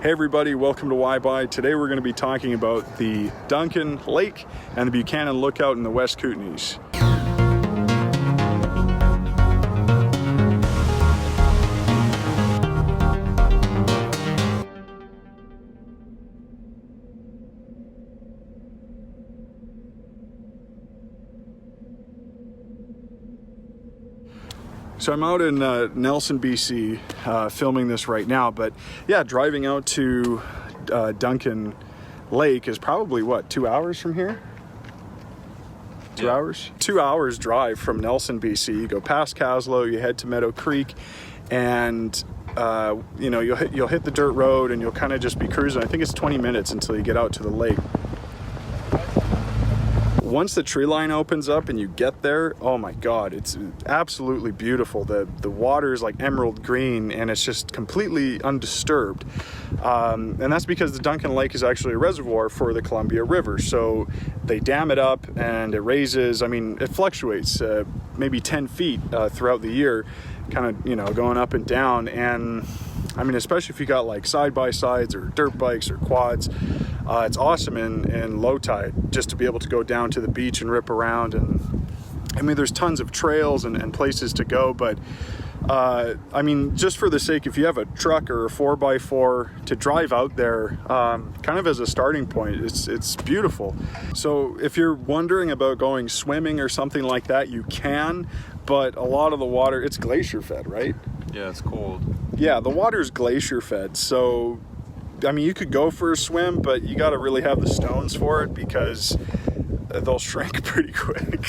Hey everybody, welcome to Why Buy. Today we're going to be talking about the Duncan Lake and the Buchanan Lookout in the West Kootnies. So I'm out in Nelson, BC, filming this right now, but yeah, driving out to Duncan Lake is probably, what, 2 hours from here? 2 hours? 2 hours drive from Nelson, BC. You go past Caslow, you head to Meadow Creek, and you know, you'll hit the dirt road and you'll kind of just be cruising. I think it's 20 minutes until you get out to the lake. Once the tree line opens up and you get there, oh my God, it's absolutely beautiful. The water is like emerald green and it's just completely undisturbed. And that's because the Duncan Lake is actually a reservoir for the Columbia River. So they dam it up and it raises, I mean, it fluctuates maybe 10 feet throughout the year, kind of, you know, going up and down. And I mean, especially if you got like side-by-sides or dirt bikes or quads, it's awesome in low tide just to be able to go down to the beach and rip around. And I mean, there's tons of trails and places to go, but I mean, just for the sake, if you have a truck or a 4x4 to drive out there, kind of as a starting point, it's beautiful. So if you're wondering about going swimming or something like that, you can, but a lot of the water, it's glacier fed, right? Yeah, it's cold. Yeah, the water's glacier fed, so I mean, you could go for a swim, but you got to really have the stones for it because they'll shrink pretty quick.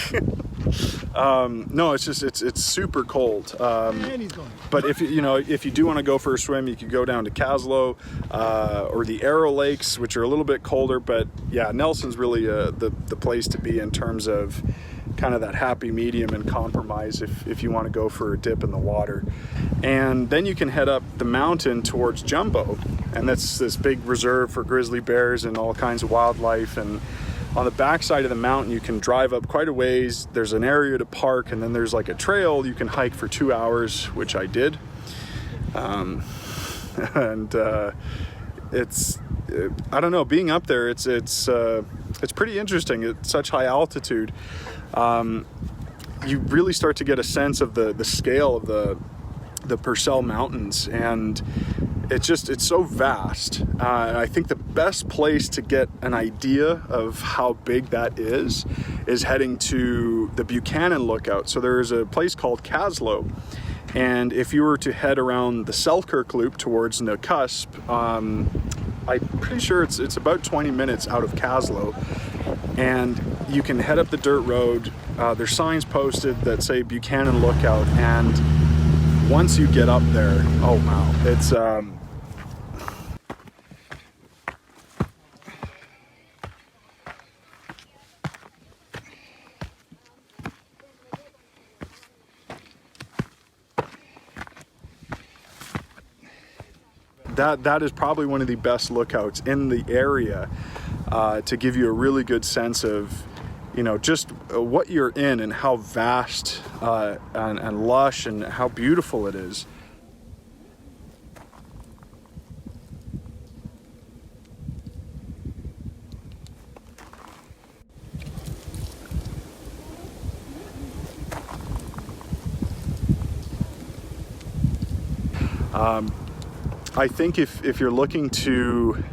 No, it's just it's super cold. But if you do want to go for a swim, you could go down to Caslow or the Arrow Lakes, which are a little bit colder. But yeah, Nelson's really the place to be in terms of kind of that happy medium and compromise if you want to go for a dip in the water. And then you can head up the mountain towards Jumbo, and that's this big reserve for grizzly bears and all kinds of wildlife. And on the backside of the mountain, you can drive up quite a ways. There's an area to park, and then there's like a trail you can hike for 2 hours, which I did. It's I don't know, being up there, it's pretty interesting. At such high altitude, you really start to get a sense of the scale of the Purcell Mountains, and it's so vast. I think the best place to get an idea of how big that is heading to the Buchanan Lookout. So there is a place called Caslow, and if you were to head around the Selkirk Loop towards Nakusp, I'm pretty sure it's about 20 minutes out of Caslow, and you can head up the dirt road. There's signs posted that say Buchanan Lookout, and once you get up there, oh wow, it's that is probably one of the best lookouts in the area to give you a really good sense of, you know, just what you're in and how vast and lush and how beautiful it is. I think if you're looking to,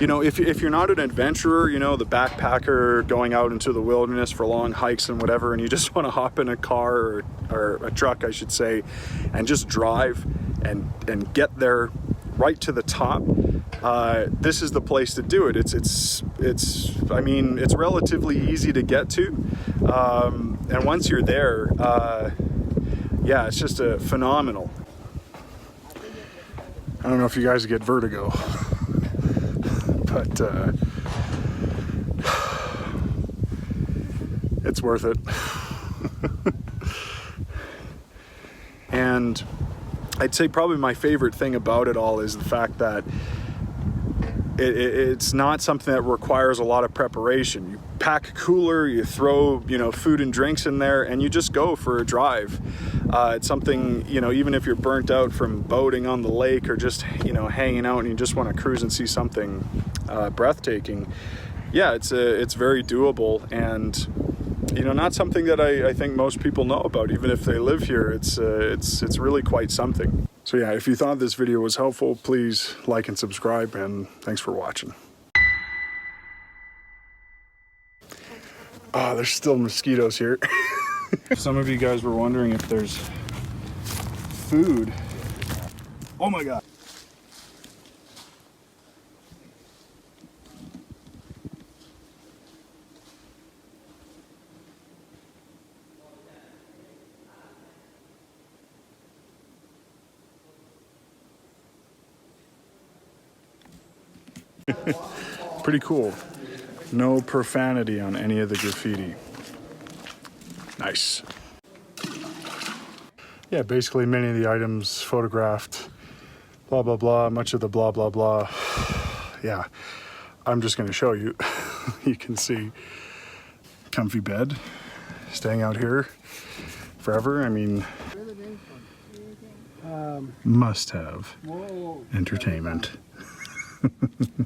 you know, if you're not an adventurer, you know, the backpacker going out into the wilderness for long hikes and whatever, and you just want to hop in a car or a truck, I should say, and just drive and get there right to the top, this is the place to do it. I mean, it's relatively easy to get to, and once you're there, yeah, it's just phenomenal. I don't know if you guys get vertigo, but it's worth it. And I'd say probably my favorite thing about it all is the fact that it's not something that requires a lot of preparation. You pack a cooler, you throw, you know, food and drinks in there, and you just go for a drive. It's something, you know, even if you're burnt out from boating on the lake or just, you know, hanging out and you just want to cruise and see something breathtaking, yeah, it's very doable, and you know, not something that I think most people know about, even if they live here. It's really quite something. So yeah, if you thought this video was helpful, please like and subscribe, and thanks for watching. Oh, there's still mosquitoes here. Some of you guys were wondering if there's food. Oh my God. Pretty cool. No profanity on any of the graffiti. Nice. Yeah, basically many of the items photographed, blah, blah, blah, much of the blah, blah, blah. Yeah, I'm just gonna show you. You can see comfy bed, staying out here forever. I mean, must have entertainment.